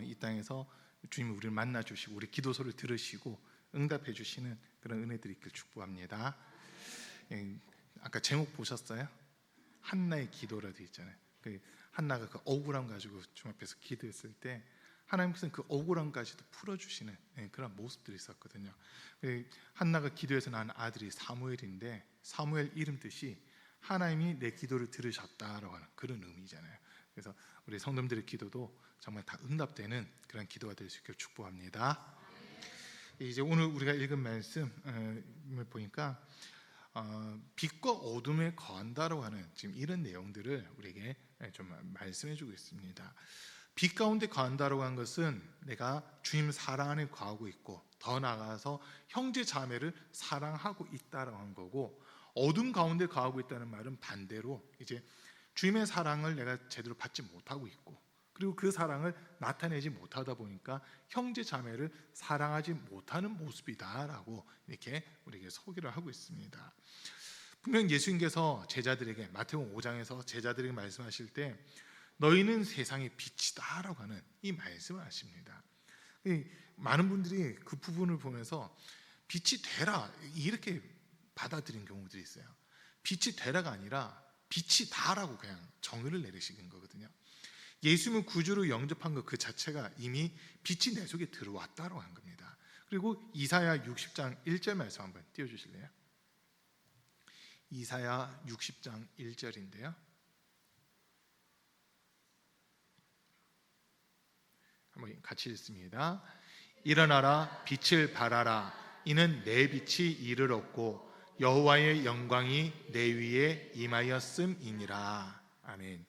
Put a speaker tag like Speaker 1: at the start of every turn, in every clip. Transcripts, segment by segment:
Speaker 1: 이 땅에서 주님이 우리를 만나 주시고 우리 기도 소리를 들으시고 응답해 주시는 그런 은혜들이 있길 축복합니다. 아까 제목 보셨어요? 한나의 기도라 되어 있잖아요. 한나가 그 억울함 가지고 주님 앞에서 기도했을 때 하나님께서는 그 억울함까지도 풀어주시는 그런 모습들이 있었거든요. 한나가 기도해서 낳은 아들이 사무엘인데 사무엘 이름 뜻이 하나님이 내 기도를 들으셨다라고 하는 그런 의미잖아요. 그래서 우리 성도님들의 기도도 정말 다 응답되는 그런 기도가 될 수 있기를 축복합니다. 이제 오늘 우리가 읽은 말씀을 보니까 빛과 어둠에 거한다라고 하는 지금 이런 내용들을 우리에게 좀 말씀해주고 있습니다. 빛 가운데 거한다라고 하는 것은 내가 주님 사랑 안에 거하고 있고 더 나아가서 형제 자매를 사랑하고 있다라고 하는 거고, 어둠 가운데 거하고 있다는 말은 반대로 이제 주님의 사랑을 내가 제대로 받지 못하고 있고 그리고 그 사랑을 나타내지 못하다 보니까 형제 자매를 사랑하지 못하는 모습이다라고 이렇게 우리에게 소개를 하고 있습니다. 분명 예수님께서 제자들에게 마태복음 5장에서 제자들에게 말씀하실 때 너희는 세상의 빛이다라고 하는 이 말씀을 하십니다. 많은 분들이 그 부분을 보면서 빛이 되라 이렇게 받아들인 경우들이 있어요. 빛이 되라가 아니라 빛이 다라고 그냥 정의를 내리시는 거거든요. 예수님을 구주로 영접한 것 그 자체가 이미 빛이 내 속에 들어왔다고 한 겁니다. 그리고 이사야 60장 1절 말씀 한번 띄워주실래요? 이사야 60장 1절인데요. 한번 같이 읽습니다. 일어나라 빛을 발하라 이는 내 빛이 이를 얻고 여호와의 영광이 내 위에 임하였음이니라. 아멘.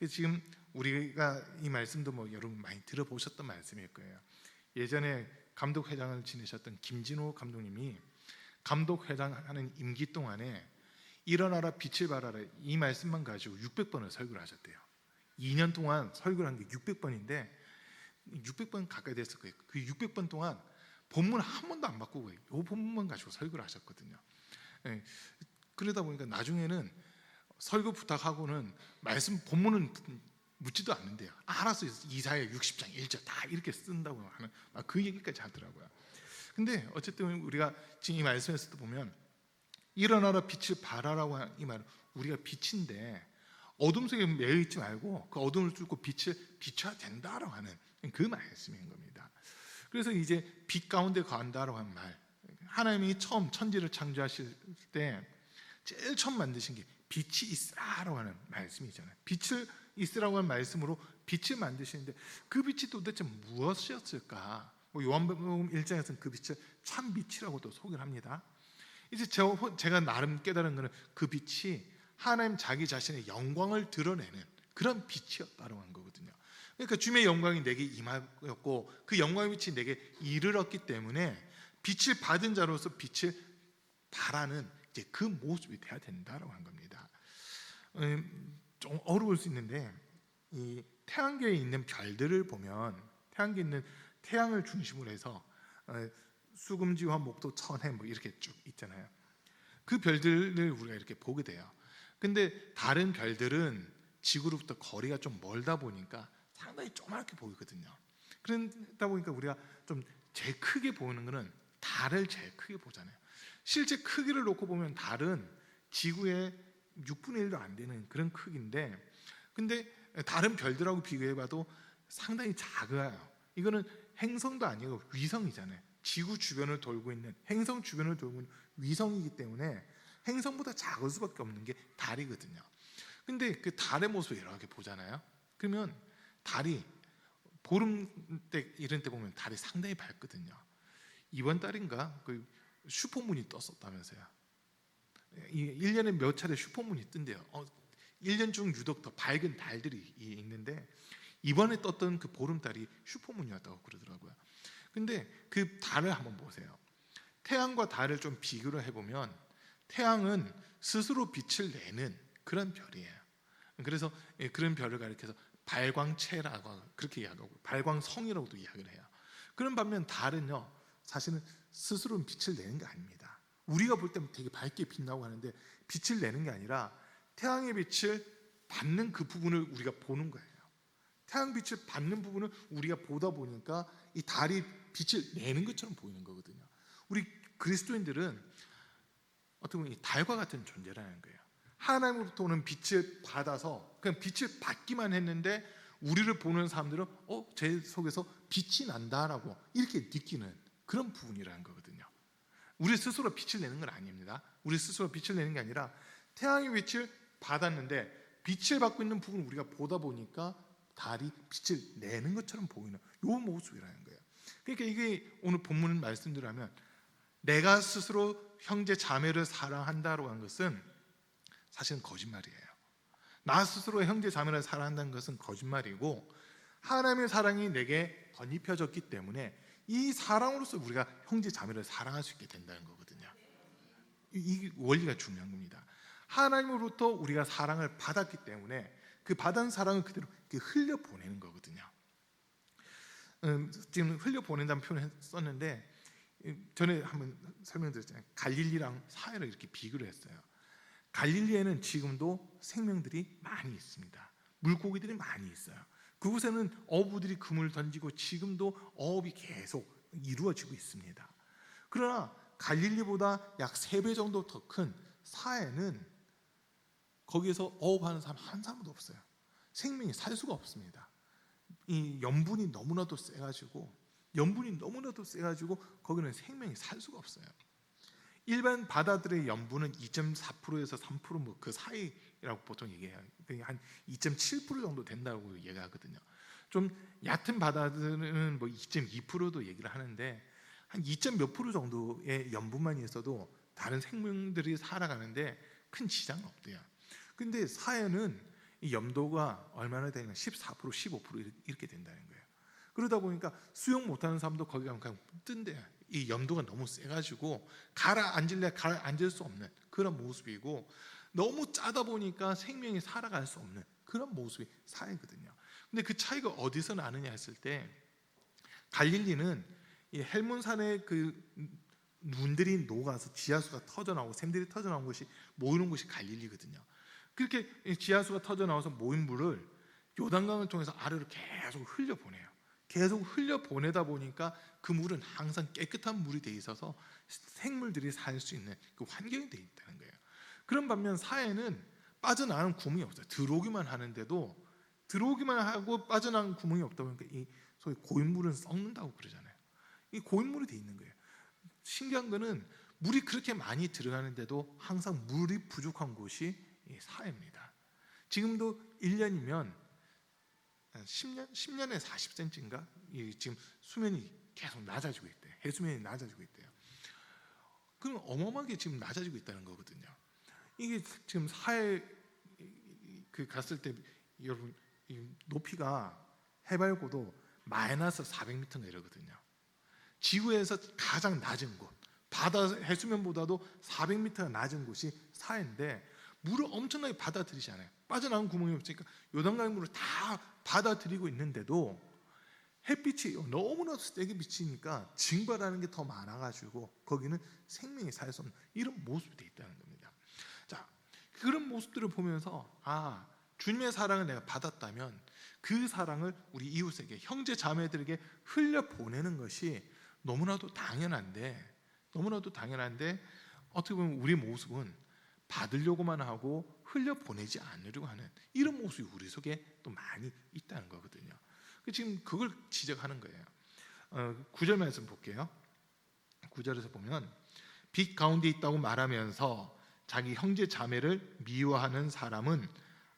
Speaker 1: 지금 우리가 이 말씀도 여러분 많이 들어보셨던 말씀일 거예요. 예전에 감독회장을 지내셨던 김진호 감독님이 감독회장 하는 임기 동안에 일어나라 빛을 발하라 이 말씀만 가지고 600번을 설교를 하셨대요. 2년 동안 설교를 한 게 600번인데 600번 가까이 됐을 거예요. 그 600번 동안 본문 한 번도 안 바꾸고 이 본문만 가지고 설교를 하셨거든요. 그러다 보니까 나중에는 설교 부탁하고는 말씀 본문은 묻지도 않는데요. 알아서 이사야 60장 1절 다 이렇게 쓴다고 하는 그 얘기까지 하더라고요. 근데 어쨌든 우리가 지금 이 말씀에서도 보면 일어나라 빛을 발하라고 하는 이 말은 우리가 빛인데 어둠 속에 매여 있지 말고 그 어둠을 뚫고 빛을 비춰야 된다라고 하는 그 말씀인 겁니다. 그래서 이제 빛 가운데 거한다라고 하는 말, 하나님이 처음 천지를 창조하실 때 제일 처음 만드신 게 빛이 있으라고 하는 말씀이잖아요. 빛을 있으라고 하는 말씀으로 빛을 만드시는데 그 빛이 도대체 무엇이었을까? 요한복음 1장에서는 그 빛을 참 빛이라고도 소개를 합니다. 이제 제가 나름 깨달은 것은 그 빛이 하나님 자기 자신의 영광을 드러내는 그런 빛이었다고 하는 거거든요. 그러니까 주님의 영광이 내게 임하였고 그 영광의 빛이 내게 이르렀기 때문에 빛을 받은 자로서 빛을 발하는 이제 그 모습이 돼야 된다라고 한 겁니다. 좀 어려울 수 있는데 이 태양계에 있는 별들을 보면 태양계에 있는 태양을 중심으로 해서 수금지화, 목도, 천해 이렇게 쭉 있잖아요. 그 별들을 우리가 이렇게 보게 돼요. 근데 다른 별들은 지구로부터 거리가 좀 멀다 보니까 상당히 조그맣게 보이거든요. 그러다 보니까 우리가 좀 제일 크게 보이는 거는 달을 제일 크게 보잖아요. 실제 크기를 놓고 보면 달은 지구의 6분의 1도 안 되는 그런 크기인데, 근데 다른 별들하고 비교해봐도 상당히 작아요. 이거는 행성도 아니고 위성이잖아요. 지구 주변을 돌고 있는 행성 주변을 돌고 있는 위성이기 때문에 행성보다 작을 수밖에 없는 게 달이거든요. 근데 그 달의 모습을 이렇게 보잖아요. 그러면 달이 보름 때 이런 때 보면 달이 상당히 밝거든요. 이번 달인가 그 슈퍼문이 떴었다면서요. 1년에 몇 차례 슈퍼문이 뜬대요. 1년 중 유독 더 밝은 달들이 있는데 이번에 떴던 그 보름달이 슈퍼문이었다고 그러더라고요. 근데 그 달을 한번 보세요. 태양과 달을 좀 비교를 해보면 태양은 스스로 빛을 내는 그런 별이에요. 그래서 그런 별을 가리켜서 발광체라고 그렇게 이야기하고 발광성이라고도 이야기를 해요. 그런 반면 달은요 사실은 스스로 빛을 내는 게 아닙니다. 우리가 볼 때는 되게 밝게 빛나고 하는데 빛을 내는 게 아니라 태양의 빛을 받는 그 부분을 우리가 보는 거예요. 태양빛을 받는 부분을 우리가 보다 보니까 이 달이 빛을 내는 것처럼 보이는 거거든요. 우리 그리스도인들은 어떻게 보면 이 달과 같은 존재라는 거예요. 하나님으로부터 오는 빛을 받아서 그냥 빛을 받기만 했는데 우리를 보는 사람들은 제 속에서 빛이 난다라고 이렇게 느끼는 그런 부분이라는 거거든요. 우리 스스로 빛을 내는 건 아닙니다. 우리 스스로 빛을 내는 게 아니라 태양의 빛을 받았는데 빛을 받고 있는 부분을 우리가 보다 보니까 달이 빛을 내는 것처럼 보이는 이 모습이라는 거예요. 그러니까 이게 오늘 본문 말씀대로 하면 내가 스스로 형제 자매를 사랑한다고 하는 것은 사실은 거짓말이에요. 나 스스로 형제 자매를 사랑한다는 것은 거짓말이고 하나님의 사랑이 내게 덧입혀졌기 때문에 이 사랑으로서 우리가 형제 자매를 사랑할 수 있게 된다는 거거든요. 이 원리가 중요한 겁니다. 하나님으로부터 우리가 사랑을 받았기 때문에 그 받은 사랑을 그대로 흘려보내는 거거든요. 지금 흘려보낸다는 표현을 썼는데 전에 한번 설명드렸잖아요. 갈릴리랑 사해를 이렇게 비교를 했어요. 갈릴리에는 지금도 생명들이 많이 있습니다. 물고기들이 많이 있어요. 그곳에는 어부들이 그물을 던지고 지금도 어업이 계속 이루어지고 있습니다. 그러나 갈릴리보다 약 3배 정도 더 큰 사해는 거기에서 어업하는 사람 한 사람도 없어요. 생명이 살 수가 없습니다. 이 염분이 너무나도 세가지고 거기는 생명이 살 수가 없어요. 일반 바다들의 염분은 2.4%에서 3% 그 사이라고 보통 얘기해요. 한 2.7% 정도 된다고 얘기하거든요. 좀 얕은 바다들은 2.2%도 얘기를 하는데 한 2몇 % 정도의 염분만 있어도 다른 생명들이 살아가는데 큰 지장은 없대요. 근데 사해는 이 염도가 얼마나 되냐면 14%, 15% 이렇게 된다는 거예요. 그러다 보니까 수영 못하는 사람도 거기 가면 그냥 뜬대요. 이 염도가 너무 세가지고 가라앉을 수 없는 그런 모습이고 너무 짜다 보니까 생명이 살아갈 수 없는 그런 모습이 사해거든요. 근데 그 차이가 어디서 나느냐 했을 때 갈릴리는 이 헬몬산의 그 눈들이 녹아서 지하수가 터져나오고 샘들이 터져나온 것이 모이는 곳이 갈릴리거든요. 그렇게 지하수가 터져나와서 모인 물을 요단강을 통해서 아래로 계속 흘려보내요. 계속 흘려보내다 보니까 그 물은 항상 깨끗한 물이 돼 있어서 생물들이 살 수 있는 그 환경이 돼 있다는 거예요. 그런 반면 사해는 빠져나가는 구멍이 없어요. 들어오기만 하는데도 들어오기만 하고 빠져나가는 구멍이 없다 보니까 이 소위 고인물은 썩는다고 그러잖아요. 이 고인물이 돼 있는 거예요. 신기한 거는 물이 그렇게 많이 들어가는데도 항상 물이 부족한 곳이 사해입니다. 지금도 1년이면 10년에 40cm인가 지금 수면이 계속 낮아지고 있대요. 해수면이 낮아지고 있대요. 그럼 어마어마하게 지금 낮아지고 있다는 거거든요. 이게 지금 사해 갔을 때 여러분 높이가 해발고도 마이너스 400m인가 이러거든요. 지구에서 가장 낮은 곳, 바다 해수면보다도 400m가 낮은 곳이 사해인데 물을 엄청나게 받아들이잖아요. 빠져나온 구멍이 없으니까 요단강의 물을 다 받아들이고 있는데도 햇빛이 너무나도 세게 비치니까 증발하는 게 더 많아가지고 거기는 생명이 살 수 없는 이런 모습이 돼 있다는 겁니다. 자, 그런 모습들을 보면서 주님의 사랑을 내가 받았다면 그 사랑을 우리 이웃에게 형제 자매들에게 흘려 보내는 것이 너무나도 당연한데 어떻게 보면 우리 모습은 받으려고만 하고 흘려 보내지 않으려고 하는 이런 모습이 우리 속에 또 많이 있다는 거거든요. 지금 그걸 지적하는 거예요. 9절 말씀 볼게요. 9절에서 보면 빛 가운데 있다고 말하면서 자기 형제 자매를 미워하는 사람은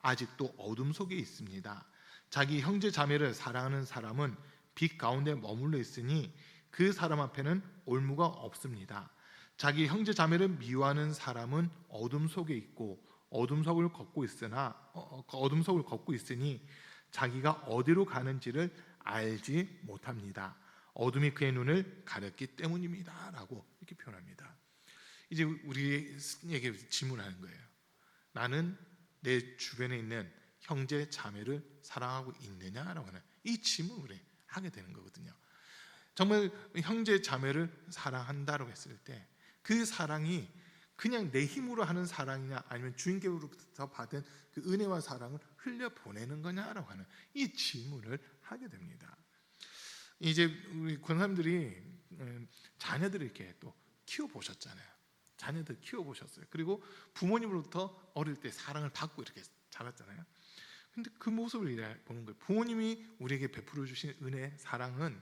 Speaker 1: 아직도 어둠 속에 있습니다. 자기 형제 자매를 사랑하는 사람은 빛 가운데 머물러 있으니 그 사람 앞에는 올무가 없습니다. 자기 형제 자매를 미워하는 사람은 어둠 속에 있고 어둠 속을 걷고 있으니 자기가 어디로 가는지를 알지 못합니다. 어둠이 그의 눈을 가렸기 때문입니다라고 이렇게 표현합니다. 이제 우리에게 질문하는 거예요. 나는 내 주변에 있는 형제 자매를 사랑하고 있느냐라고 하는 이 질문을 하게 되는 거거든요. 정말 형제 자매를 사랑한다고 했을 때 그 사랑이 그냥 내 힘으로 하는 사랑이냐, 아니면 주님께로부터 받은 그 은혜와 사랑을 흘려 보내는 거냐라고 하는 이 질문을 하게 됩니다. 이제 우리 권사님들이 자녀들을 이렇게 또 키워 보셨잖아요. 자녀들 키워 보셨어요. 그리고 부모님으로부터 어릴 때 사랑을 받고 이렇게 자랐잖아요. 근데 그 모습을 보는 거예요. 부모님이 우리에게 베풀어 주신 은혜, 사랑은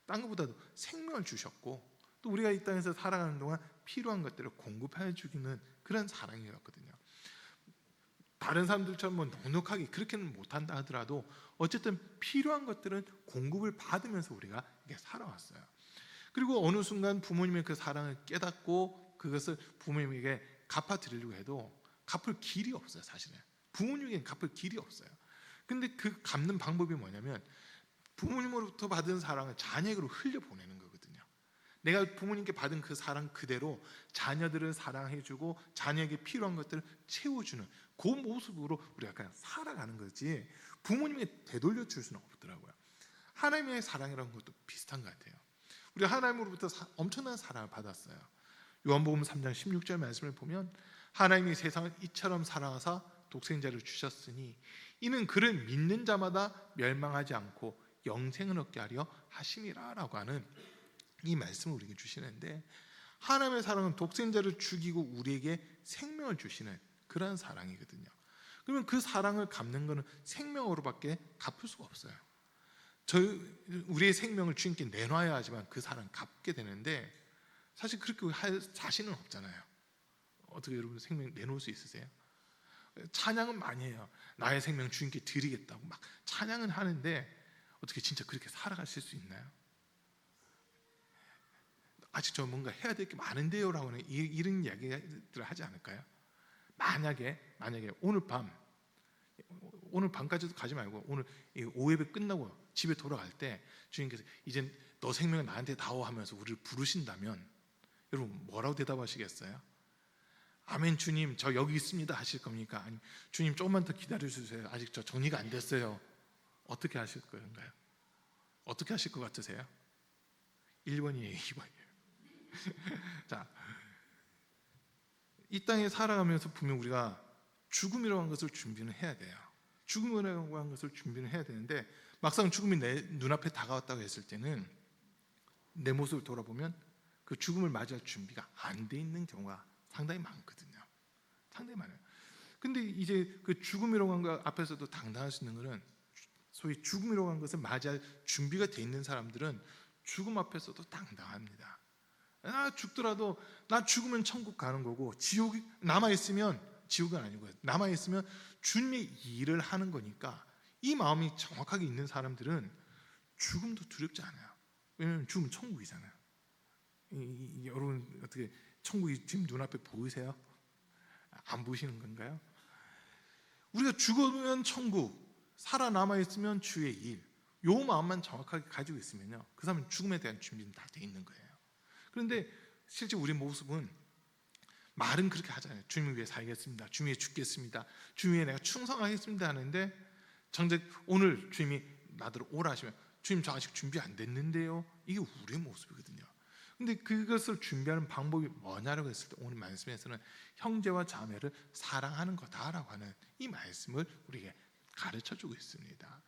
Speaker 1: 딴 것보다도 생명을 주셨고, 또 우리가 이 땅에서 살아가는 동안 필요한 것들을 공급해 주기는 그런 사랑이었거든요. 다른 사람들처럼 뭐 넉넉하게 그렇게는 못한다 하더라도 어쨌든 필요한 것들은 공급을 받으면서 우리가 이렇게 살아왔어요. 그리고 어느 순간 부모님의 그 사랑을 깨닫고 그것을 부모님에게 갚아드리려고 해도 갚을 길이 없어요. 사실은 부모님에게는 갚을 길이 없어요. 근데 그 갚는 방법이 뭐냐면 부모님으로부터 받은 사랑을 자녀에게로 흘려보내는 거거든요. 내가 부모님께 받은 그 사랑 그대로 자녀들을 사랑해주고 자녀에게 필요한 것들을 채워주는 그 모습으로 우리가 약간 살아가는 거지, 부모님에게 되돌려 줄 수는 없더라고요. 하나님의 사랑이라는 것도 비슷한 것 같아요. 우리가 하나님으로부터 엄청난 사랑을 받았어요. 요한복음 3장 16절 말씀을 보면 하나님이 세상을 이처럼 사랑하사 독생자를 주셨으니 이는 그를 믿는 자마다 멸망하지 않고 영생을 얻게 하려 하심이라 라고 하는 이 말씀을 우리에게 주시는데, 하나님의 사랑은 독생자를 죽이고 우리에게 생명을 주시는 그런 사랑이거든요. 그러면 그 사랑을 갚는 것은 생명으로밖에 갚을 수가 없어요. 우리의 생명을 주님께 내놔야 하지만 그 사랑 갚게 되는데, 사실 그렇게 할 자신은 없잖아요. 어떻게 여러분 생명 내놓을 수 있으세요? 찬양은 많이 해요. 나의 생명 주님께 드리겠다고 막 찬양은 하는데 어떻게 진짜 그렇게 살아가실 수 있나요? 아직 저 뭔가 해야 될 게 많은데요 라고 하는 이런 이야기들을 하지 않을까요? 만약에 오늘 밤까지도 가지 말고 오늘 오예배 끝나고 집에 돌아갈 때 주님께서 이제 너 생명을 나한테 다오 하면서 우리를 부르신다면 여러분 뭐라고 대답하시겠어요? 아멘 주님 저 여기 있습니다 하실 겁니까? 아니 주님 조금만 더 기다려 주세요, 아직 저 정리가 안 됐어요. 어떻게 하실 건가요? 어떻게 하실 것 같으세요? 1번이에요 2번이에요? 자, 이 땅에 살아가면서 분명 우리가 죽음이라고 하는 것을 준비는 해야 돼요. 죽음이라고 하는 것을 준비는 해야 되는데 막상 죽음이 내 눈앞에 다가왔다고 했을 때는 내 모습을 돌아보면 그 죽음을 맞이할 준비가 안 돼 있는 경우가 상당히 많거든요. 상당히 많아요. 근데 이제 그 죽음이라고 하는 것 앞에서도 당당할 수 있는 것은, 소위 죽음이라고 하는 것을 맞이할 준비가 돼 있는 사람들은 죽음 앞에서도 당당합니다. 나 죽더라도 나 죽으면 천국 가는 거고, 지옥이 남아있으면 지옥은 아니고요, 남아있으면 주님의 일을 하는 거니까 이 마음이 정확하게 있는 사람들은 죽음도 두렵지 않아요. 왜냐하면 죽으면 천국이잖아요. 여러분 어떻게 천국이 지금 눈앞에 보이세요? 안 보이시는 건가요? 우리가 죽으면 천국, 살아남아 있으면 주의 일, 요 마음만 정확하게 가지고 있으면요, 그 사람은 죽음에 대한 준비는 다 돼 있는 거예요. 그런데 실제 우리 모습은 말은 그렇게 하잖아요. 주님을 위해 살겠습니다, 주님 위해 죽겠습니다, 주님 위해 내가 충성하겠습니다 하는데 정작 오늘 주님이 나더러 오라 하시면 주님 저 아직 준비 안 됐는데요, 이게 우리의 모습이거든요. 근데 그것을 준비하는 방법이 뭐냐라고 했을 때 오늘 말씀에서는 형제와 자매를 사랑하는 거다라고 하는 이 말씀을 우리에게 가르쳐주고 있습니다.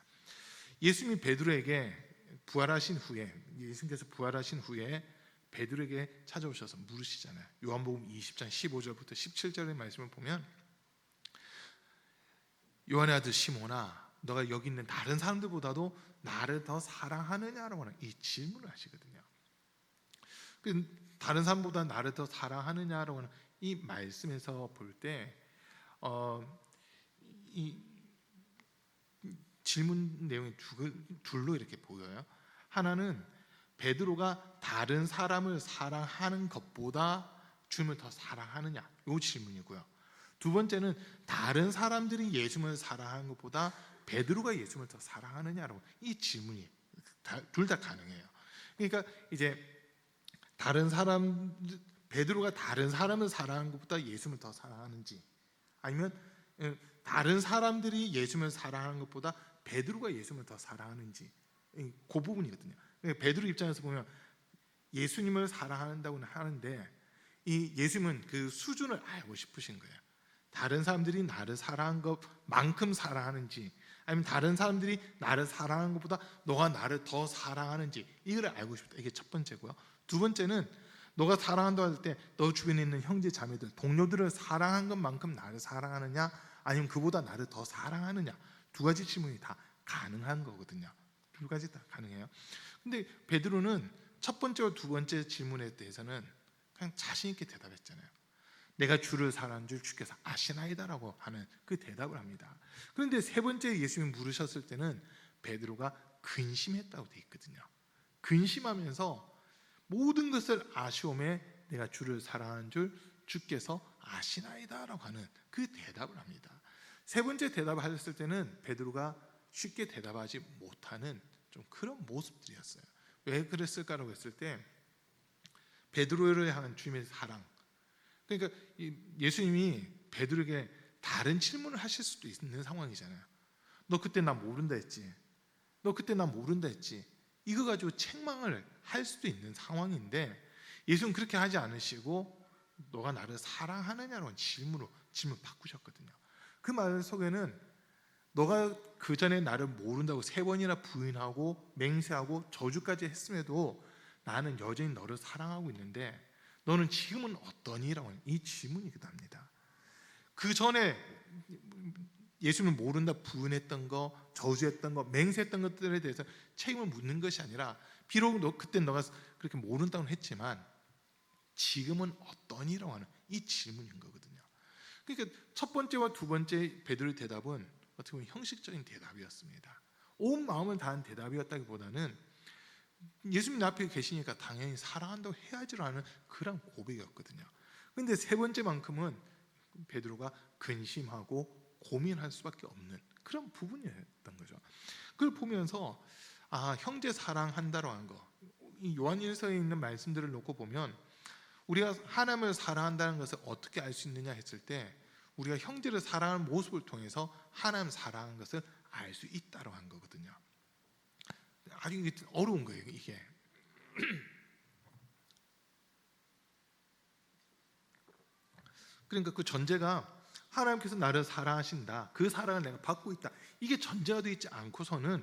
Speaker 1: 예수님이 베드로에게 부활하신 후에, 예수님께서 부활하신 후에 베드로에게 찾아오셔서 물으시잖아요. 요한복음 20장 15절부터 17절의 말씀을 보면 요한의 아들 시몬아 너가 여기 있는 다른 사람들보다도 나를 더 사랑하느냐라고 하는 이 질문을 하시거든요. 다른 사람보다 나를 더 사랑하느냐라고 하는 이 말씀에서 볼 때 이 질문 내용이 둘로 이렇게 보여요. 하나는 베드로가 다른 사람을 사랑하는 것보다 주님을 더 사랑하느냐, 이 질문이고요. 두 번째는 다른 사람들이 예수님을 사랑하는 것보다 베드로가 예수님을 더 사랑하느냐라고, 이 질문이 둘 다 가능해요. 그러니까 이제 베드로가 다른 사람을 사랑하는 것보다 예수님을 더 사랑하는지, 아니면 다른 사람들이 예수님을 사랑하는 것보다 베드로가 예수님을 더 사랑하는지, 그 부분이거든요. 베드로 입장에서 보면 예수님을 사랑한다고는 하는데 이 예수님은 그 수준을 알고 싶으신 거예요. 다른 사람들이 나를 사랑한 것만큼 사랑하는지, 아니면 다른 사람들이 나를 사랑하는 것보다 너가 나를 더 사랑하는지, 이걸 알고 싶다. 이게 첫 번째고요. 두 번째는 너가 사랑한다고 할 때 너 주변에 있는 형제 자매들, 동료들을 사랑한 것만큼 나를 사랑하느냐, 아니면 그보다 나를 더 사랑하느냐, 두 가지 질문이 다 가능한 거거든요. 두 가지 다 가능해요. 근데 베드로는 첫 번째와 두 번째 질문에 대해서는 그냥 자신 있게 대답했잖아요. 내가 주를 사랑하는 줄 주께서 아시나이다라고 하는 그 대답을 합니다. 그런데 세 번째 예수님이 물으셨을 때는 베드로가 근심했다고 돼 있거든요. 근심하면서 모든 것을 아쉬움에 내가 주를 사랑하는 줄 주께서 아시나이다라고 하는 그 대답을 합니다. 세 번째 대답을 하셨을 때는 베드로가 쉽게 대답하지 못하는 좀 그런 모습들이었어요. 왜 그랬을까라고 했을 때 베드로를 향한 주님의 사랑, 그러니까 예수님이 베드로에게 다른 질문을 하실 수도 있는 상황이잖아요. 너 그때 나 모른다 했지, 너 그때 나 모른다 했지, 이거 가지고 책망을 할 수도 있는 상황인데 예수는 그렇게 하지 않으시고 너가 나를 사랑하느냐라는 질문 바꾸셨거든요. 그 말 속에는 너가 그 전에 나를 모른다고 3번이나 부인하고 맹세하고 저주까지 했음에도 나는 여전히 너를 사랑하고 있는데 너는 지금은 어떠니라고 하는 이 질문이기도 합니다. 그 전에 예수님을 모른다 부인했던 거, 저주했던 거, 맹세했던 것들에 대해서 책임을 묻는 것이 아니라 비록 그때 너가 그렇게 모른다고 했지만 지금은 어떠니라고 하는 이 질문인 거거든요. 그러니까 첫 번째와 두 번째 베드로의 대답은 어떻게 보면 형식적인 대답이었습니다. 온 마음을 다한 대답이었다기보다는 예수님 앞에 계시니까 당연히 사랑한다고 해야지라는 그런 고백이었거든요. 그런데 세 번째만큼은 베드로가 근심하고 고민할 수밖에 없는 그런 부분이었던 거죠. 그걸 보면서 형제 사랑한다고 하는 거, 이 요한일서에 있는 말씀들을 놓고 보면 우리가 하나님을 사랑한다는 것을 어떻게 알 수 있느냐 했을 때 우리가 형제를 사랑하는 모습을 통해서 하나님 사랑하는 것을 알 수 있다고 한 거거든요. 아주 어려운 거예요, 이게. 그러니까 그 전제가 하나님께서 나를 사랑하신다, 그 사랑을 내가 받고 있다, 이게 전제가 되어 있지 않고서는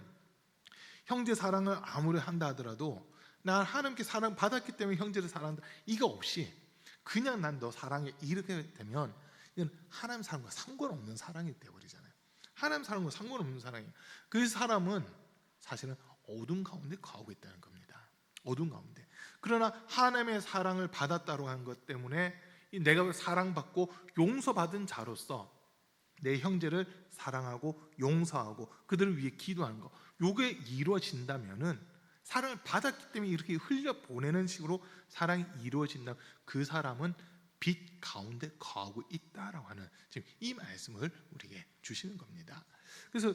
Speaker 1: 형제 사랑을 아무리 한다 하더라도 난 하나님께 사랑 받았기 때문에 형제를 사랑한다, 이거 없이 그냥 난 너 사랑해 이렇게 되면 이건 하나님 사랑과 상관없는 사랑이 되어버리잖아요. 하나님 사랑과 상관없는 사랑이에요. 그 사람은 사실은 어둠 가운데 거하고 있다는 겁니다. 어둠 가운데. 그러나 하나님의 사랑을 받았다고 한 것 때문에 내가 사랑받고 용서받은 자로서 내 형제를 사랑하고 용서하고 그들을 위해 기도하는 거, 요게 이루어진다면은 사랑을 받았기 때문에 이렇게 흘려보내는 식으로 사랑이 이루어진다면 그 사람은 빛 가운데 거하고 있다라고 하는 지금 이 말씀을 우리에게 주시는 겁니다. 그래서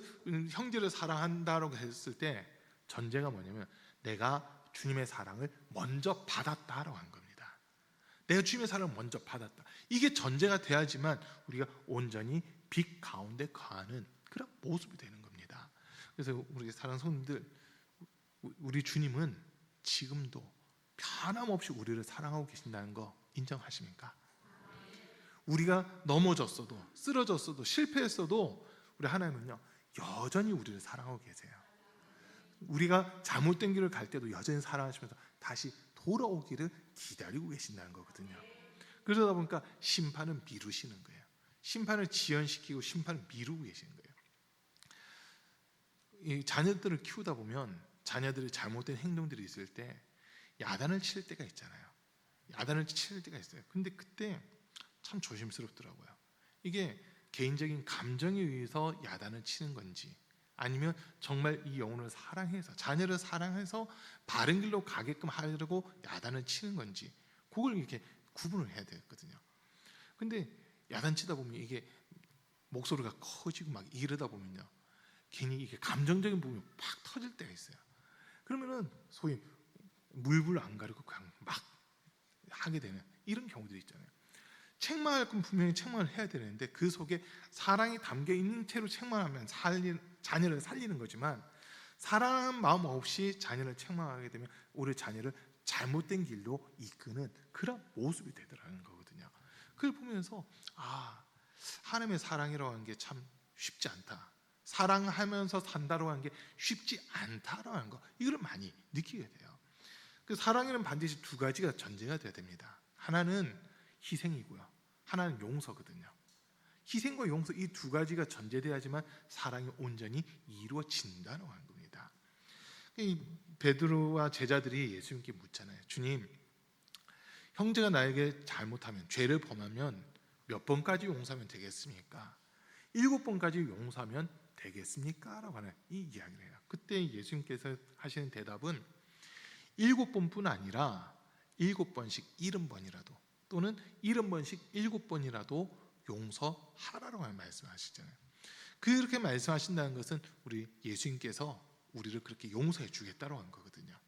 Speaker 1: 형제를 사랑한다라고 했을 때 전제가 뭐냐면 내가 주님의 사랑을 먼저 받았다라고 하는 겁니다. 내가 주님의 사랑을 먼저 받았다, 이게 전제가 돼야지만 우리가 온전히 빛 가운데 거하는 그런 모습이 되는 겁니다. 그래서 우리 사랑하는 성도님들, 우리 주님은 지금도 변함없이 우리를 사랑하고 계신다는 거 인정하십니까? 우리가 넘어졌어도 쓰러졌어도 실패했어도 우리 하나님은요 여전히 우리를 사랑하고 계세요. 우리가 잘못된 길을 갈 때도 여전히 사랑하시면서 다시 돌아오기를 기다리고 계신다는 거거든요. 그러다 보니까 심판은 미루시는 거예요. 심판을 지연시키고 심판을 미루고 계시는 거예요. 이 자녀들을 키우다 보면 자녀들이 잘못된 행동들이 있을 때 야단을 칠 때가 있잖아요. 야단을 칠 때가 있어요. 근데 그때 참 조심스럽더라고요. 이게 개인적인 감정에 의해서 야단을 치는 건지 아니면 정말 이 영혼을 사랑해서 자녀를 사랑해서 바른 길로 가게끔 하려고 야단을 치는 건지 그걸 이렇게 구분을 해야 되거든요. 근데 야단치다 보면 이게 목소리가 커지고 막 이러다 보면요 괜히 이게 감정적인 부분이 팍 터질 때가 있어요. 그러면은 소위 물불 안 가리고 그냥 막 하게 되는 이런 경우들이 있잖아요. 책망할 건 분명히 책망을 해야 되는데 그 속에 사랑이 담겨 있는 채로 책망하면 자녀를 살리는 거지만 사랑하는 마음 없이 자녀를 책망하게 되면 우리 자녀를 잘못된 길로 이끄는 그런 모습이 되더라는 거거든요. 그걸 보면서 하나님의 사랑이라고 하는 게 참 쉽지 않다. 사랑하면서 산다고 하는 게 쉽지 않다라고 하는 거, 이걸 많이 느끼게 돼요. 그 사랑에는 반드시 두 가지가 전제가 돼야 됩니다. 하나는 희생이고요, 하나는 용서거든요. 희생과 용서, 이 두 가지가 전제돼야지만 사랑이 온전히 이루어진다는 겁니다. 이 베드로와 제자들이 예수님께 묻잖아요. 주님, 형제가 나에게 잘못하면, 죄를 범하면 몇 번까지 용서하면 되겠습니까? 7번까지 용서하면 되겠습니까? 라고 하는 이 이야기를 해요. 그때 예수님께서 하시는 대답은 7번뿐 아니라 7번씩 70번이라도, 또는 70번씩 7번이라도 용서하라고 하는 말씀을 하시잖아요. 그렇게 말씀하신다는 것은 우리 예수님께서 우리를 그렇게 용서해 주겠다고 하는 거거든요.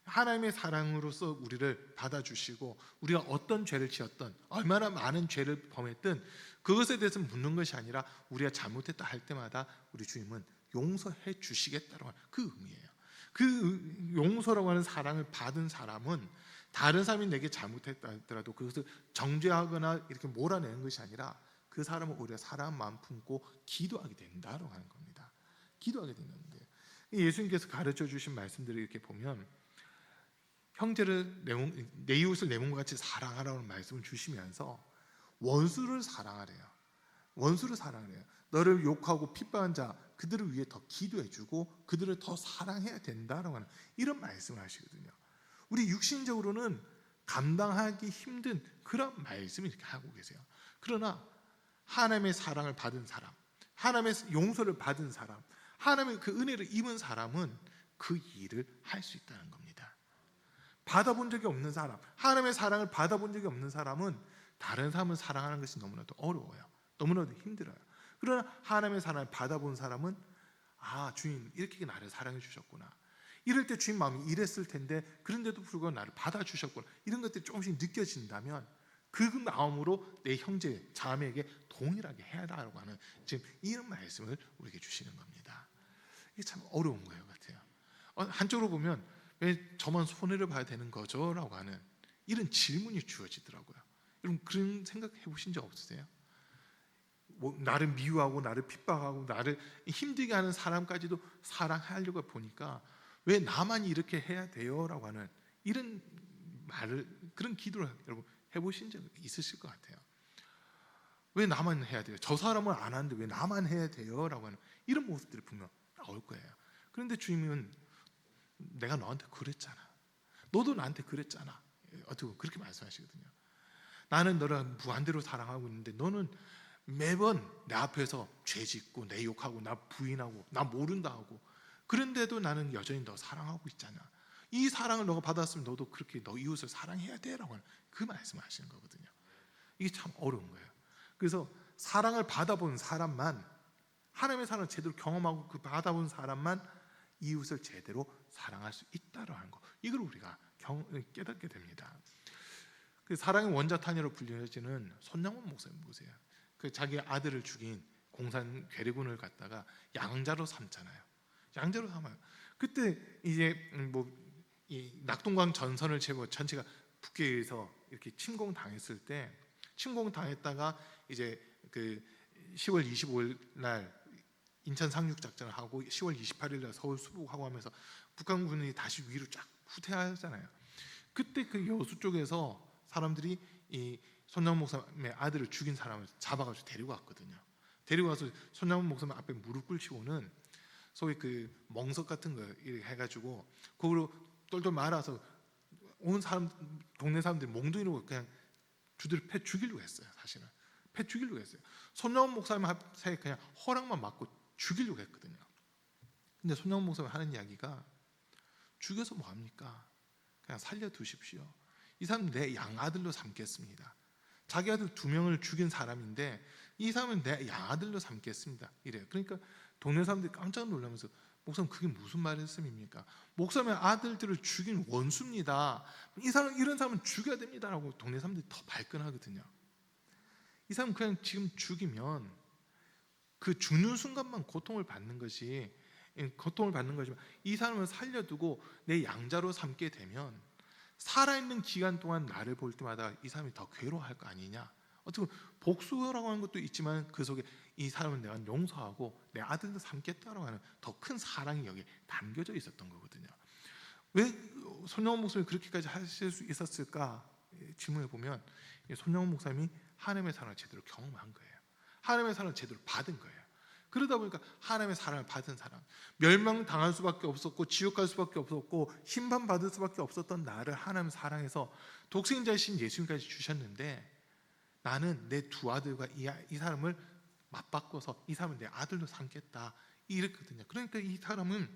Speaker 1: 하나님의 사랑으로서 우리를 받아주시고, 우리가 어떤 죄를 지었던, 얼마나 많은 죄를 범했든 그것에 대해서 묻는 것이 아니라 우리가 잘못했다 할 때마다 우리 주님은 용서해 주시겠다고 하는 그 의미예요. 그 용서라고 하는 사랑을 받은 사람은 다른 사람이 내게 잘못했다 하더라도 그것을 정죄하거나 이렇게 몰아내는 것이 아니라 그 사람은 오히려 사랑한 마음 품고 기도하게 된다고 하는 겁니다. 기도하게 된다는데, 예수님께서 가르쳐 주신 말씀들을 이렇게 보면 형제를 내 이웃을 내 몸과 같이 사랑하라는 말씀을 주시면서 원수를 사랑하래요. 원수를 사랑하래요. 너를 욕하고 핍박한 자, 그들을 위해 더 기도해주고 그들을 더 사랑해야 된다라고 하는 이런 말씀을 하시거든요. 우리 육신적으로는 감당하기 힘든 그런 말씀을 이렇게 하고 계세요. 그러나 하나님의 사랑을 받은 사람, 하나님의 용서를 받은 사람, 하나님의 그 은혜를 입은 사람은 그 일을 할 수 있다는 겁니다. 받아본 적이 없는 사람, 하나님의 사랑을 받아본 적이 없는 사람은 다른 사람을 사랑하는 것이 너무나도 어려워요. 너무나도 힘들어요. 그러나 하나님의 사랑을 받아본 사람은 주님 이렇게 나를 사랑해 주셨구나, 이럴 때 주님 마음이 이랬을 텐데 그런데도 불구하고 나를 받아주셨구나, 이런 것들이 조금씩 느껴진다면 그 마음으로 내 형제, 자매에게 동일하게 해라라고 하는 지금 이런 말씀을 우리에게 주시는 겁니다. 이게 참 어려운 거예요 같아요. 한쪽으로 보면 왜 저만 손해를 봐야 되는 거죠? 라고 하는 이런 질문이 주어지더라고요. 여러분 그런 생각 해보신 적 없으세요? 나를 미워하고 나를 핍박하고 나를 힘들게 하는 사람까지도 사랑하려고 보니까 왜 나만 이렇게 해야 돼요? 라고 하는 이런 말을, 그런 기도를 여러분 해보신 적 있으실 것 같아요. 왜 나만 해야 돼요? 저 사람은 안 하는데 왜 나만 해야 돼요? 라고 하는 이런 모습들이 분명 나올 거예요. 그런데 주님은 내가 너한테 그랬잖아, 너도 나한테 그랬잖아, 어떻게 그렇게 말씀하시거든요. 나는 너를 무한대로 사랑하고 있는데 너는 매번 내 앞에서 죄 짓고 내 욕하고 나 부인하고 나 모른다 하고, 그런데도 나는 여전히 너 사랑하고 있잖아. 이 사랑을 너가 받았으면 너도 그렇게 너 이웃을 사랑해야 돼라고 하는 그 말씀을 하시는 거거든요. 이게 참 어려운 거예요. 그래서 사랑을 받아본 사람만, 하나님의 사랑을 제대로 경험하고 그 받아본 사람만 이웃을 제대로 사랑할 수 있다라고 하는 거, 이걸 우리가 깨닫게 됩니다. 그 사랑의 원자탄이라고 불려지는 손양원 목사님 보세요. 그 자기 아들을 죽인 공산 괴뢰군을 갖다가 양자로 삼잖아요. 양자로 삼아요. 그때 이제 이 낙동강 전선을 제거 전체가 북해에서 이렇게 침공당했을 때, 침공당했다가 이제 그 10월 25일 날 인천 상륙 작전을 하고 10월 28일 날 서울 수복하고 하면서 북한군이 다시 위로 쫙 후퇴하잖아요. 그때 그 여수 쪽에서 사람들이 이 손양원 목사님의 아들을 죽인 사람을 잡아가지고 데리고 왔거든요. 데리고 와서 손양원 목사님 앞에 무릎 꿇히고는 소위 그 멍석 같은 거 이렇게 해가지고 그걸로 똘똘 말아서 온 사람, 동네 사람들이 몽둥이로 그냥 주들을 패 죽이려고 했어요. 사실은 패 죽이려고 했어요. 손양원 목사님 앞에 그냥 허락만 맞고 죽이려고 했거든요. 근데 손양원 목사님 하는 이야기가, 죽여서 뭐 합니까? 그냥 살려두십시오. 이 사람 내 양아들로 삼겠습니다. 자기 아들 2명을 죽인 사람인데 이 사람은 내 양아들로 삼겠습니다, 이래요. 그러니까 동네 사람들이 깜짝 놀라면서, 목사님 그게 무슨 말씀입니까? 목사님의 아들들을 죽인 원수입니다. 이 사람, 이런 사람은 죽여야 됩니다라고 동네 사람들이 더 발끈하거든요. 이 사람 그냥 지금 죽이면 그 죽는 순간만 고통을 받는 것이, 고통을 받는 거지만 이 사람을 살려두고 내 양자로 삼게 되면 살아있는 기간 동안 나를 볼 때마다 이 사람이 더 괴로워할 거 아니냐. 어떻게 보면 복수라고 하는 것도 있지만 그 속에 이 사람은 내가 용서하고 내 아들도 삼겠다라고 하는 더 큰 사랑이 여기에 담겨져 있었던 거거든요. 왜 손영원 목사님이 그렇게까지 하실 수 있었을까 질문해 보면, 손영원 목사님이 하나님의 사랑을 제대로 경험한 거예요. 하나님의 사랑을 제대로 받은 거예요. 그러다 보니까 하나님의 사랑을 받은 사람, 멸망당할 수밖에 없었고 지옥 갈 수밖에 없었고 심판받을 수밖에 없었던 나를 하나님 사랑해서 독생자이신 예수님까지 주셨는데, 나는 내 두 아들과 이 사람을 맞바꿔서 이 사람을 내 아들로 삼겠다 이랬거든요. 그러니까 이 사람은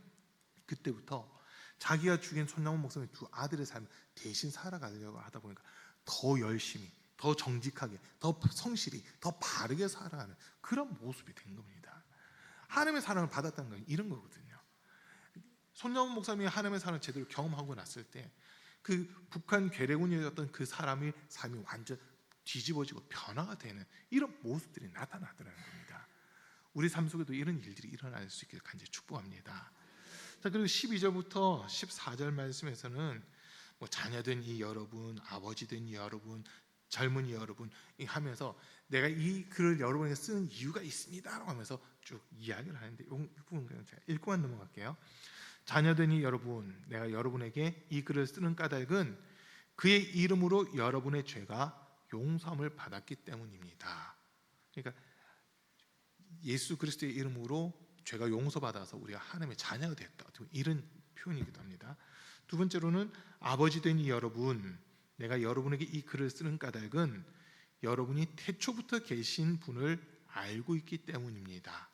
Speaker 1: 그때부터 자기가 죽인 손영원 목사님의 두 아들의 삶을 대신 살아가려고 하다 보니까 더 열심히, 더 정직하게, 더 성실히, 더 바르게 살아가는 그런 모습이 된 겁니다. 하나님의 사랑을 받았다는 건 이런 거거든요. 손영원 목사님이 하나님의 사랑을 제대로 경험하고 났을 때 그 북한 괴뢰군이었던 그 사람의 삶이 완전 뒤집어지고 변화가 되는 이런 모습들이 나타나더라는 겁니다. 우리 삶 속에도 이런 일들이 일어날 수 있길 간절히 축복합니다. 자, 그리고 12절부터 14절 말씀에서는 뭐 자녀된 이 여러분, 아버지된 이 여러분, 젊은이 여러분 하면서 내가 이 글을 여러분에게 쓰는 이유가 있습니다라고 하면서 쭉 이야기를 하는데, 이 부분 그냥 제가 읽고만 넘어갈게요. 자녀된 이 여러분, 내가 여러분에게 이 글을 쓰는 까닭은 그의 이름으로 여러분의 죄가 용서함을 받았기 때문입니다. 그러니까 예수 그리스도의 이름으로 죄가 용서받아서 우리가 하나님의 자녀가 됐다, 이런 표현이기도 합니다. 두 번째로는 아버지 된 이 여러분, 내가 여러분에게 이 글을 쓰는 까닭은 여러분이 태초부터 계신 분을 알고 있기 때문입니다.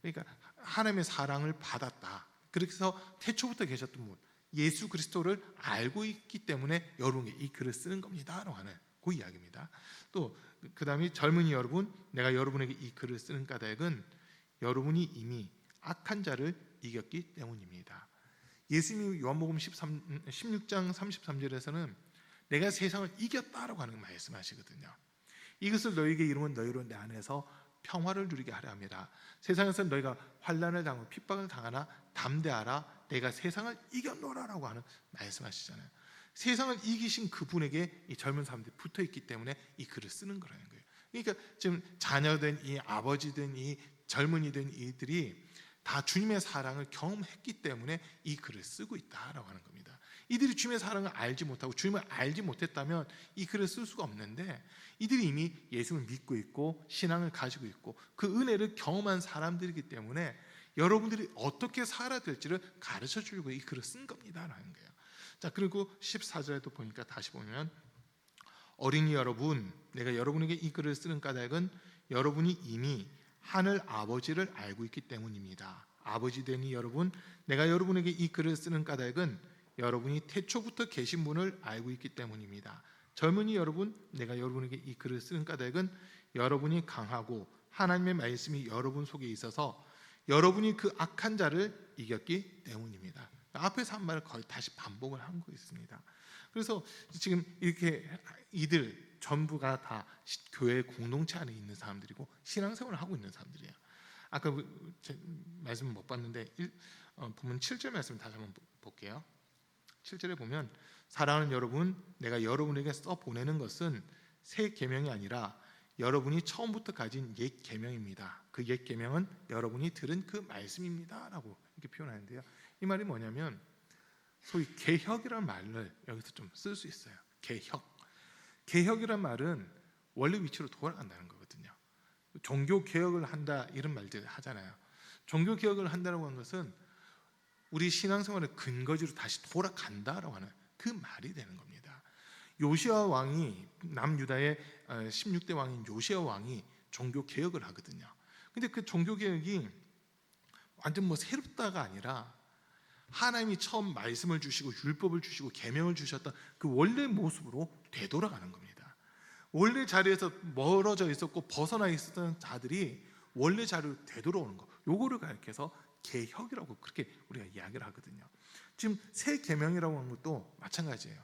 Speaker 1: 그러니까 하나님의 사랑을 받았다, 그래서 태초부터 계셨던 분 예수 그리스도를 알고 있기 때문에 여러분에게 이 글을 쓰는 겁니다 라고 하는 그 이야기입니다. 또 그 다음에 젊은이 여러분, 내가 여러분에게 이 글을 쓰는 까닭은 여러분이 이미 악한 자를 이겼기 때문입니다. 예수님이 요한복음 16장 33절에서는 내가 세상을 이겼다라고 하는 말씀하시거든요. 이것을 너희에게 이루면 너희로 내 안에서 평화를 누리게 하려 합니다. 세상에서 너희가 환난을 당하고 핍박을 당하나 담대하라, 내가 세상을 이겼노라라고 하는 말씀하시잖아요. 세상을 이기신 그분에게 이 젊은 사람들이 붙어 있기 때문에 이 글을 쓰는 거라는 거예요. 그러니까 지금 자녀된 이 아버지든 이 젊은이든 이들이 다 주님의 사랑을 경험했기 때문에 이 글을 쓰고 있다라고 하는 겁니다. 이들이 주님의 사랑을 알지 못하고 주님을 알지 못했다면 이 글을 쓸 수가 없는데, 이들이 이미 예수를 믿고 있고 신앙을 가지고 있고 그 은혜를 경험한 사람들이기 때문에 여러분들이 어떻게 살아야 될지를 가르쳐 주려고 이 글을 쓴 겁니다라는 거예요. 자, 그리고 14절에도 보니까 다시 보면 어린이 여러분, 내가 여러분에게 이 글을 쓰는 까닭은 여러분이 이미 하늘 아버지를 알고 있기 때문입니다. 아버지 되니 여러분, 내가 여러분에게 이 글을 쓰는 까닭은 여러분이 태초부터 계신 분을 알고 있기 때문입니다. 젊은이 여러분, 내가 여러분에게 이 글을 쓰는 까닭은 여러분이 강하고 하나님의 말씀이 여러분 속에 있어서 여러분이 그 악한 자를 이겼기 때문입니다. 앞에서 한 말을 거의 다시 반복을 한 거 있습니다. 그래서 지금 이렇게 이들 전부가 다 교회 공동체 안에 있는 사람들이고 신앙생활을 하고 있는 사람들이에요. 아까 말씀 못 봤는데 보면 7절 말씀 다시 한번 볼게요. 7절에 보면 사랑하는 여러분, 내가 여러분에게 써 보내는 것은 새 계명이 아니라 여러분이 처음부터 가진 옛 계명입니다. 그 옛 계명은 여러분이 들은 그 말씀입니다라고 이렇게 표현하는데요. 이 말이 뭐냐면 소위 개혁이라는 말을 여기서 좀 쓸 수 있어요. 개혁이란 말은 원래 위치로 돌아간다는 거거든요. 종교 개혁을 한다 이런 말들 하잖아요. 종교 개혁을 한다고 하는 것은 우리 신앙생활의 근거지로 다시 돌아간다라고 하는 그 말이 되는 겁니다. 요시아 왕이 남유다의 16대 왕인 요시아 왕이 종교 개혁을 하거든요. 근데 그 종교 개혁이 완전 뭐 새롭다가 아니라 하나님이 처음 말씀을 주시고 율법을 주시고 계명을 주셨던 그 원래 모습으로 되돌아가는 겁니다. 원래 자리에서 멀어져 있었고 벗어나 있었던 자들이 원래 자리로 되돌아오는 거, 요거를 가르쳐서 개혁이라고 그렇게 우리가 이야기를 하거든요. 지금 새 계명이라고 하는 것도 마찬가지예요.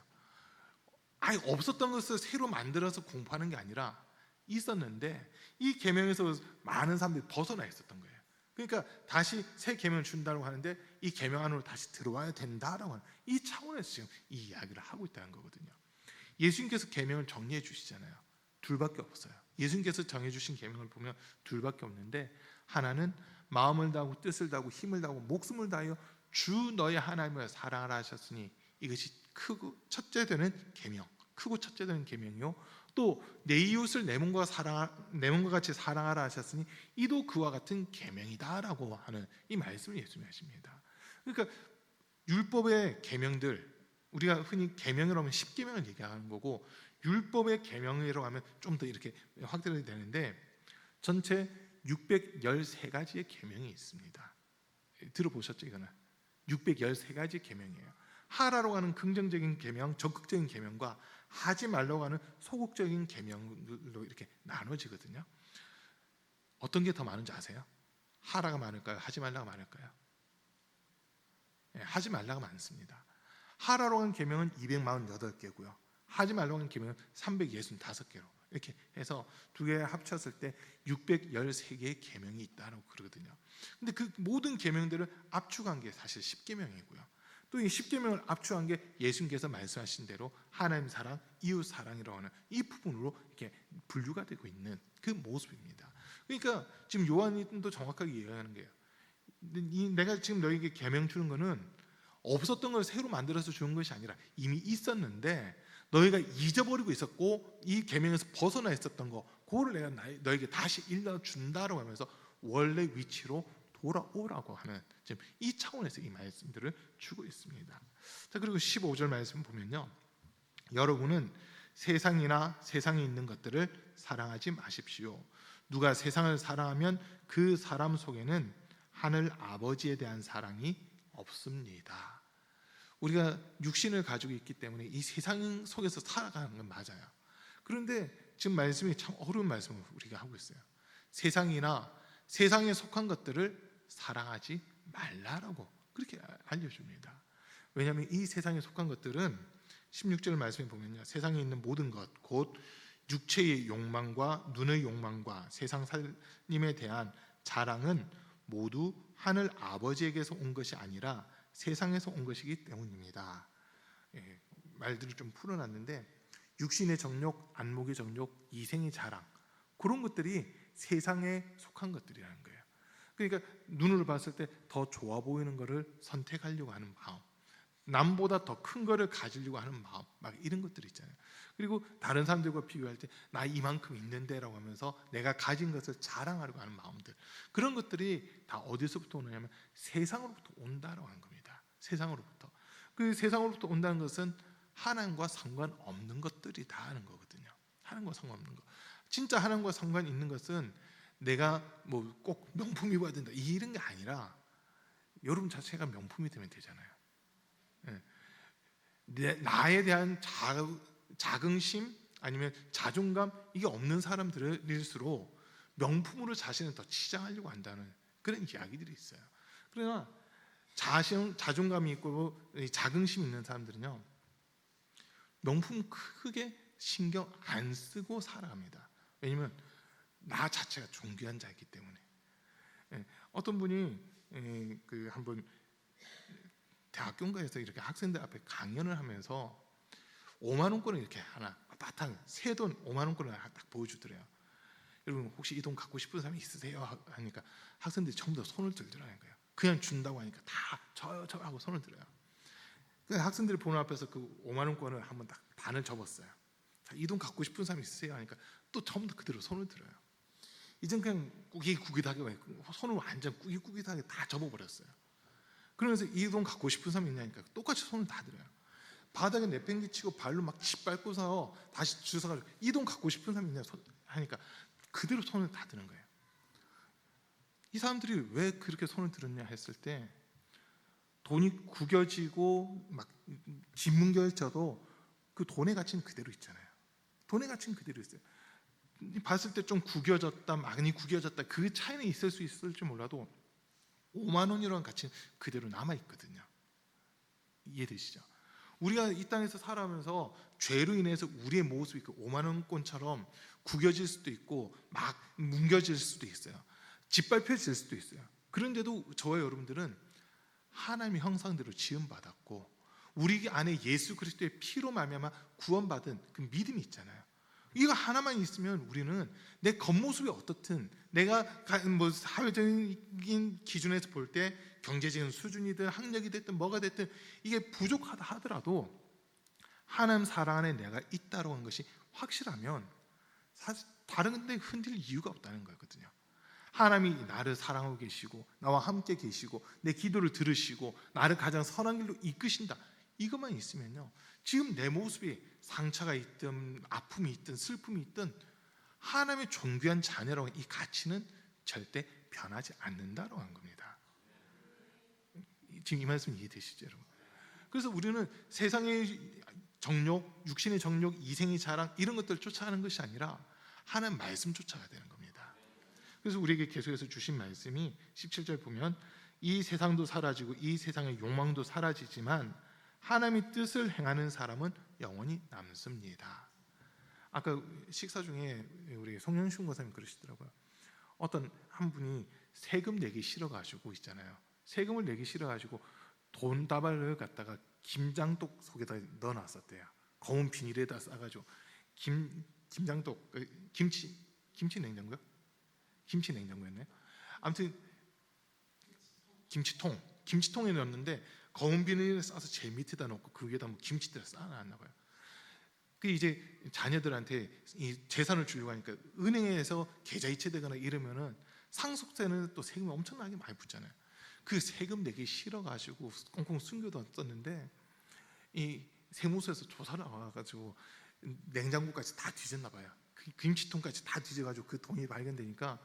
Speaker 1: 아예 없었던 것을 새로 만들어서 공부하는 게 아니라 있었는데 이 계명에서 많은 사람들이 벗어나 있었던 거예요. 그러니까 다시 새 계명을 준다고 하는데 이 계명 안으로 다시 들어와야 된다라고 하는 이 차원에서 지금 이 이야기를 하고 있다는 거거든요. 예수님께서 계명을 정리해 주시잖아요. 둘밖에 없어요. 예수님께서 정해 주신 계명을 보면 둘밖에 없는데, 하나는 마음을 다하고 뜻을 다하고 힘을 다하고 목숨을 다하여 주 너의 하나님을 사랑하라 하셨으니, 이것이 크고 첫째 되는 계명, 크고 첫째 되는 계명이요, 또 내 이웃을 내 몸과 같이 사랑하라 하셨으니 이도 그와 같은 계명이다라고 하는 이 말씀을 예수님이 하십니다. 그러니까 율법의 계명들, 우리가 흔히 계명이라고 하면 10계명을 얘기하는 거고, 율법의 계명이라고 하면 좀 더 이렇게 확대가 되는데, 전체 613가지의 계명이 있습니다. 들어보셨죠? 이거는 613가지 계명이에요. 하라고 하는 긍정적인 계명, 적극적인 계명과 하지 말라고 하는 소극적인 계명으로 이렇게 나눠지거든요. 어떤 게 더 많은지 아세요? 하라가 많을까요? 하지 말라가 많을까요? 하지 말라가 많습니다. 하라고 하는 계명은 248개고요. 하지 말라고 하는 계명은 365개로 이렇게 해서 두 개 합쳤을 때 613개의 계명이 있다고 그러거든요. 근데 그 모든 계명들을 압축한 게 사실 10계명이고요. 또 이 10계명을 압축한 게 예수님께서 말씀하신 대로 하나님 사랑, 이웃 사랑이라고 하는 이 부분으로 이렇게 분류가 되고 있는 그 모습입니다. 그러니까 지금 요한도 정확하게 이해하는 거예요. 내가 지금 너에게 계명 주는 거는 없었던 걸 새로 만들어서 주는 것이 아니라 이미 있었는데 너희가 잊어버리고 있었고 이 계명에서 벗어나 있었던 거, 그거를 내가 너에게 다시 일러준다라고 하면서 원래 위치로 돌아오라고 하는 지금 이 차원에서 이 말씀들을 주고 있습니다. 자, 그리고 15절 말씀 보면요, 여러분은 세상이나 세상에 있는 것들을 사랑하지 마십시오. 누가 세상을 사랑하면 그 사람 속에는 하늘 아버지에 대한 사랑이 없습니다. 우리가 육신을 가지고 있기 때문에 이 세상 속에서 살아가는 건 맞아요. 그런데 지금 말씀이 참 어려운 말씀을 우리가 하고 있어요. 세상이나 세상에 속한 것들을 사랑하지 말라라고 그렇게 알려줍니다. 왜냐하면 이 세상에 속한 것들은 16절 말씀에 보면요, 세상에 있는 모든 것, 곧 육체의 욕망과 눈의 욕망과 세상 살림에 대한 자랑은 모두 하늘 아버지에게서 온 것이 아니라 세상에서 온 것이기 때문입니다. 말들을 좀 풀어놨는데, 육신의 정욕, 안목의 정욕, 이생의 자랑, 그런 것들이 세상에 속한 것들이라는 거예요. 그러니까 눈으로 봤을 때 더 좋아 보이는 것을 선택하려고 하는 마음, 남보다 더 큰 거를 가지려고 하는 마음, 막 이런 것들이 있잖아요. 그리고 다른 사람들과 비교할 때 나 이만큼 있는데라고 하면서 내가 가진 것을 자랑하려고 하는 마음들, 그런 것들이 다 어디서부터 오느냐면 세상으로부터 온다라고 하는 겁니다. 세상으로부터. 그 세상으로부터 온다는 것은 하나님과 상관없는 것들이다 하는 거거든요. 하나님과 상관없는 것. 진짜 하나님과 상관 있는 것은 내가 뭐 꼭 명품 입어야 된다 이런 게 아니라 여러분 자체가 명품이 되면 되잖아요. 나에 대한 자긍심 아니면 자존감, 이게 없는 사람들일수록 명품으로 자신을 더 치장하려고 한다는 그런 이야기들이 있어요. 그러나 자존감이 있고 자긍심 있는 사람들은요, 명품 크게 신경 안 쓰고 살아갑니다. 왜냐하면 나 자체가 존귀한 자이기 때문에. 어떤 분이 한번 대학교인가에서 이렇게 학생들 앞에 강연을 하면서 5만 원권을 이렇게 하나 바탕 새 돈 5만 원권을 딱 보여주더래요. 여러분 혹시 이 돈 갖고 싶은 사람이 있으세요? 하니까 학생들이 전부 다 손을 들더라는 거예요. 그냥 준다고 하니까 다 저 하고 손을 들어요. 그 학생들이 보는 앞에서 그 5만 원권을 한번 딱 반을 접었어요. 이 돈 갖고 싶은 사람이 있으세요? 하니까 또 전부 다 그대로 손을 들어요. 이젠 그냥 꾸깃꾸깃하게 손을 완전 꾸깃꾸깃하게 다 접어버렸어요. 그러면서 이 돈 갖고 싶은 사람이 있냐니까 똑같이 손을 다 들어요. 바닥에 내팽개치고 발로 막 짓밟고서 다시 주워가지고 이 돈 갖고 싶은 사람이 있냐 하니까 그대로 손을 다 드는 거예요. 이 사람들이 왜 그렇게 손을 들었냐 했을 때, 돈이 구겨지고 막 짓뭉개져도 그 돈의 가치는 그대로 있잖아요. 돈의 가치는 그대로 있어요. 봤을 때 좀 구겨졌다, 많이 구겨졌다, 그 차이는 있을 수 있을지 몰라도 5만 원이라는 가치는 그대로 남아있거든요. 이해되시죠? 우리가 이 땅에서 살아가면서 죄로 인해서 우리의 모습이 그 5만 원권처럼 구겨질 수도 있고 막 뭉겨질 수도 있어요. 짓밟혀질 수도 있어요. 그런데도 저와 여러분들은 하나님의 형상대로 지음받았고 우리 안에 예수 그리스도의 피로 말미암아 구원받은 그 믿음이 있잖아요. 이거 하나만 있으면 우리는 내 겉모습이 어떻든 내가 뭐 사회적인 기준에서 볼 때 경제적인 수준이든 학력이 됐든 뭐가 됐든 이게 부족하다 하더라도 하나님 사랑 안에 내가 있다고 하는 것이 확실하면 사실 다른 데 흔들릴 이유가 없다는 거거든요. 하나님이 나를 사랑하고 계시고 나와 함께 계시고 내 기도를 들으시고 나를 가장 선한 길로 이끄신다. 이것만 있으면요, 지금 내 모습이 상처가 있든 아픔이 있든 슬픔이 있든 하나님의 존귀한 자녀라고 이 가치는 절대 변하지 않는다라고 하는 겁니다. 지금 이 말씀 이해되시죠, 여러분? 그래서 우리는 세상의 정욕, 육신의 정욕, 이생의 자랑 이런 것들을 쫓아가는 것이 아니라 하나님 말씀 쫓아가야 되는 겁니다. 그래서 우리에게 계속해서 주신 말씀이 17절 보면 이 세상도 사라지고 이 세상의 욕망도 사라지지만 하나님의 뜻을 행하는 사람은 영원히 남습니다. 아까 식사 중에 우리 송영신 권사님 그러시더라고요. 어떤 한 분이 세금 내기 싫어가지고 있잖아요. 세금을 내기 싫어가지고 돈다발을 갖다가 김장독 속에다 넣어놨었대요. 검은 비닐에다 싸가지고 김장독 김치 냉장고요? 김치 냉장고였나요? 아무튼 김치통에 넣었는데 검은 비닐에 싸서 제일 밑에다 넣고 그 위에다 뭐 김치들을 쌓아놨나 봐요. 그 이제 자녀들한테 이 재산을 주려고 하니까 은행에서 계좌 이체되거나 이러면은 상속세는 또 세금이 엄청나게 많이 붙잖아요. 그 세금 내기 싫어가지고 꽁꽁 숨겨뒀었는데 이 세무서에서 조사를 나와가지고 냉장고까지 다 뒤졌나 봐요. 그 김치통까지 다 뒤져가지고 그 돈이 발견되니까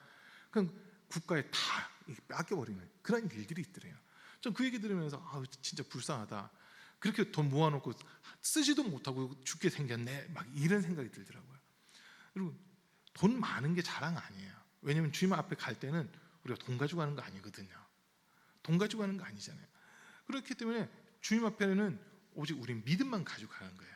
Speaker 1: 그냥 국가에 다 뺏겨버리는 그런 일들이 있더래요. 전 그 얘기 들으면서 진짜 불쌍하다. 그렇게 돈 모아놓고 쓰지도 못하고 죽게 생겼네. 막 이런 생각이 들더라고요. 그리고 돈 많은 게 자랑 아니에요. 왜냐하면 주님 앞에 갈 때는 우리가 돈 가지고 가는 거 아니거든요. 돈 가지고 가는 거 아니잖아요. 그렇기 때문에 주님 앞에는 오직 우리 믿음만 가지고 가는 거예요.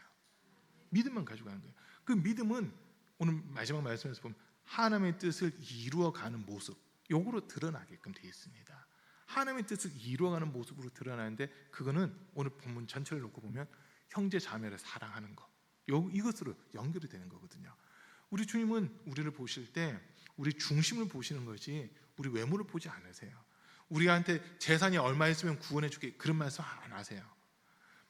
Speaker 1: 믿음만 가지고 가는 거예요. 그 믿음은 오늘 마지막 말씀에서 보면 하나님의 뜻을 이루어가는 모습, 요거로 드러나게끔 되어 있습니다. 하나님의 뜻을 이루어가는 모습으로 드러나는데 그거는 오늘 본문 전체를 놓고 보면 형제 자매를 사랑하는 거, 이것으로 연결이 되는 거거든요. 우리 주님은 우리를 보실 때 우리 중심을 보시는 거지 우리 외모를 보지 않으세요. 우리한테 재산이 얼마 있으면 구원해 줄게 그런 말씀 안 하세요.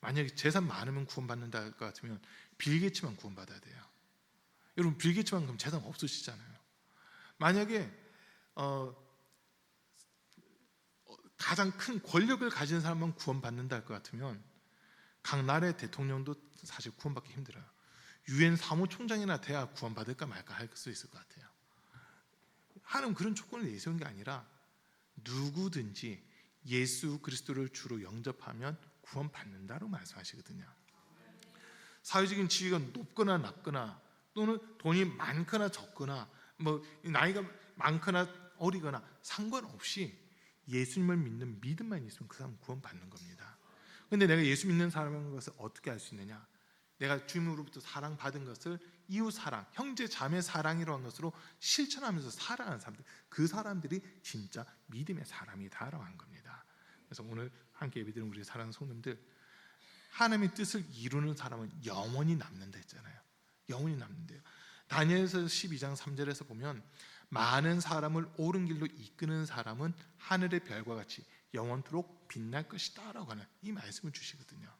Speaker 1: 만약에 재산 많으면 구원받는다 할 것 같으면 빌 게이츠만 구원받아야 돼요. 여러분 빌 게이츠만 그럼 재산 없으시잖아요. 만약에 가장 큰 권력을 가진 사람만 구원받는다 할 것 같으면 각 나라의 대통령도 사실 구원받기 힘들어요. 유엔 사무총장이나 돼야 구원받을까 말까 할 수 있을 것 같아요. 하나님 그런 조건을 내세운 게 아니라 누구든지 예수 그리스도를 주로 영접하면 구원받는다고 말씀하시거든요. 사회적인 지위가 높거나 낮거나 또는 돈이 많거나 적거나 뭐 나이가 많거나 어리거나 상관없이 예수님을 믿는 믿음만 있으면 그 사람은 구원받는 겁니다. 그런데 내가 예수 믿는 사람인 것을 어떻게 알 수 있느냐? 내가 주님으로부터 사랑받은 것을 이웃 사랑, 형제 자매 사랑이라는 것으로 실천하면서 살아가는 사람들, 그 사람들이 진짜 믿음의 사람이다라고 하는 겁니다. 그래서 오늘 함께 예배드리는 우리 사랑하는 성도님들, 하나님의 뜻을 이루는 사람은 영원히 남는다 했잖아요. 영원히 남는데요. 다니엘서 12장 3절에서 보면 많은 사람을 옳은 길로 이끄는 사람은 하늘의 별과 같이 영원토록 빛날 것이다 라고 하는 이 말씀을 주시거든요.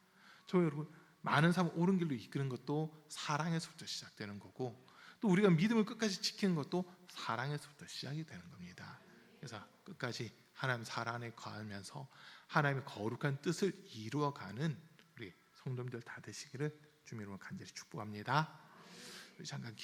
Speaker 1: 저 여러분, 많은 사람을 옳은 길로 이끄는 것도 사랑에서부터 시작되는 거고 또 우리가 믿음을 끝까지 지키는 것도 사랑에서부터 시작이 되는 겁니다. 그래서 끝까지 하나님 사랑 안에 거하면서 하나님의 거룩한 뜻을 이루어가는 우리 성도님들 다 되시기를 주님으로 간절히 축복합니다. 우리 잠깐